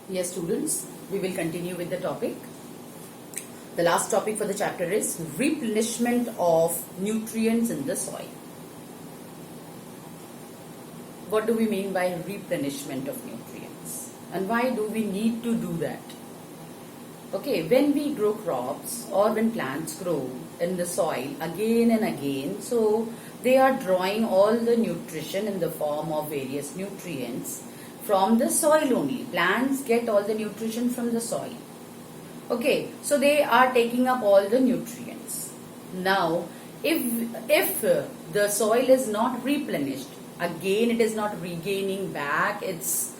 Yes, students, we will continue with the topic. The last topic for the chapter is replenishment of nutrients in the soil. What do we mean by replenishment of nutrients? And why do we need to do that? Okay, when we grow crops or when plants grow in the soil again and again, so they are drawing all the nutrition in the form of various nutrients from the soil only. Plants get all the nutrition from the soil. Okay, so they are taking up all the nutrients. Now, if the soil is not replenished, again it is not regaining back its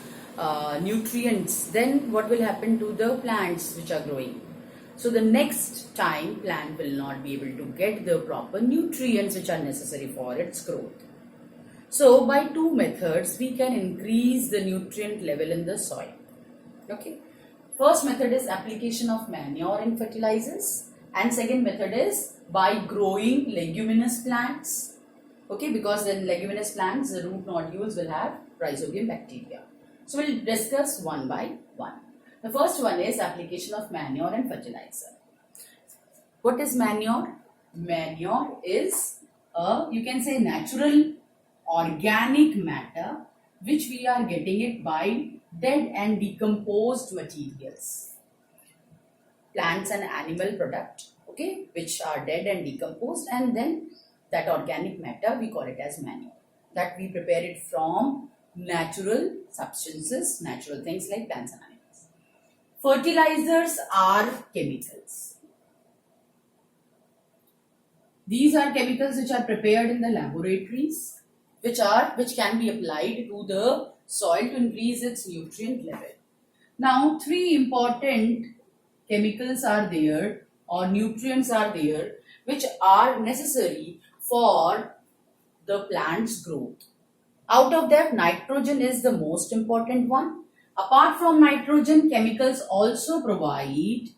nutrients, then what will happen to the plants which are growing? So the next time plant will not be able to get the proper nutrients which are necessary for its growth. So by two methods we can increase the nutrient level in the soil. Okay. First method is application of manure and fertilizers, and second method is by growing leguminous plants. Okay, because in leguminous plants the root nodules will have rhizobium bacteria. So we'll discuss one by one. The first one is application of manure and fertilizer. What is manure? Manure is you can say natural organic matter which we are getting it by dead and decomposed materials, plants and animal product, okay, which are dead and decomposed, and then that organic matter we call it as manure, that we prepare it from natural substances, natural things like plants and animals. Fertilizers are chemicals. These are chemicals which are prepared in the laboratories, which can be applied to the soil to increase its nutrient level. Now, three important chemicals are there or nutrients are there which are necessary for the plant's growth. Out of that, nitrogen is the most important one. Apart from nitrogen, chemicals also provide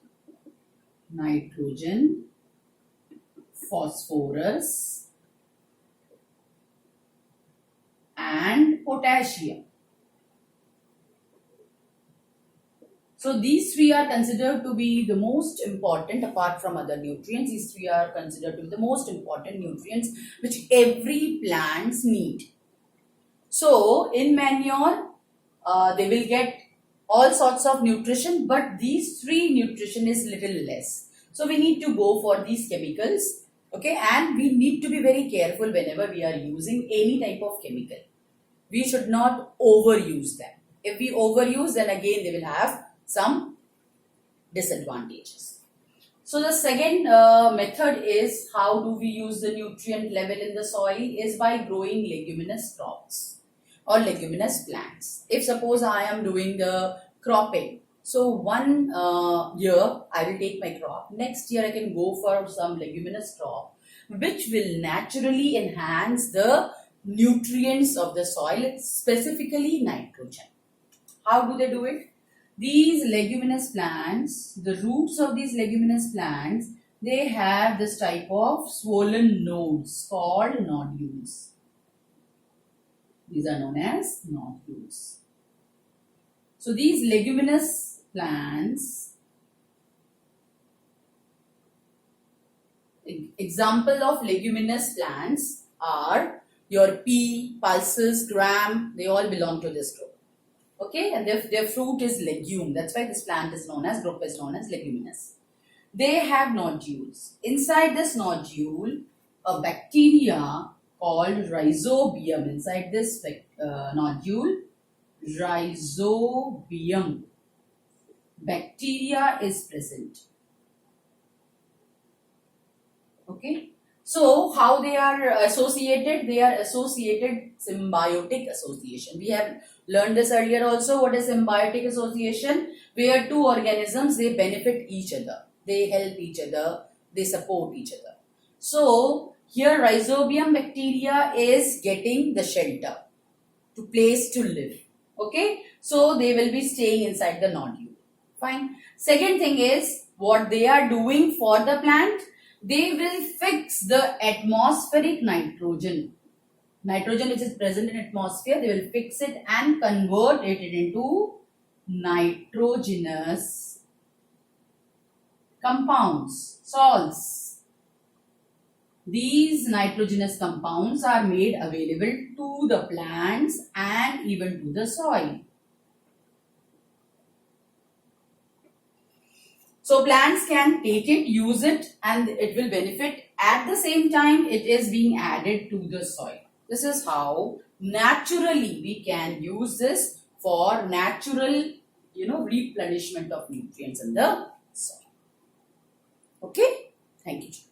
nitrogen, phosphorus, and potassium. So these three are considered to be the most important apart from other nutrients. These three are considered to be the most important nutrients which every plants need. So in manure, they will get all sorts of nutrition, but these three nutrition is little less. So we need to go for these chemicals, okay, and we need to be very careful whenever we are using any type of chemical. We should not overuse them. If we overuse, then again they will have some disadvantages. So the second method is how do we use the nutrient level in the soil is by growing leguminous crops or leguminous plants. If suppose I am doing the cropping, so one year I will take my crop, next year I can go for some leguminous crop which will naturally enhance the nutrients of the soil, specifically nitrogen. How do they do it? These leguminous plants, the roots of these leguminous plants, they have this type of swollen nodes called nodules. These are known as nodules. So these leguminous plants, example of leguminous plants are your pea, pulses, gram, they all belong to this group. Okay, and their fruit is legume. That's why this plant is known as, group is known as leguminous. They have nodules. Inside this nodule, a bacteria called rhizobium. Inside this nodule, rhizobium bacteria is present. Okay. So, how they are associated? They are associated symbiotic association. We have learned this earlier also. What is symbiotic association? Where two organisms, they benefit each other. They help each other. They support each other. So, here rhizobium bacteria is getting the shelter, to place to live. Okay. So, they will be staying inside the nodule. Fine. Second thing is what they are doing for the plant. They will fix the atmospheric nitrogen. Nitrogen which is present in atmosphere, they will fix it and convert it into nitrogenous compounds, salts. These nitrogenous compounds are made available to the plants and even to the soil. So plants can take it, use it, and it will benefit. At the same time, it is being added to the soil. This is how naturally we can use this for natural, replenishment of nutrients in the soil. Okay? Thank you.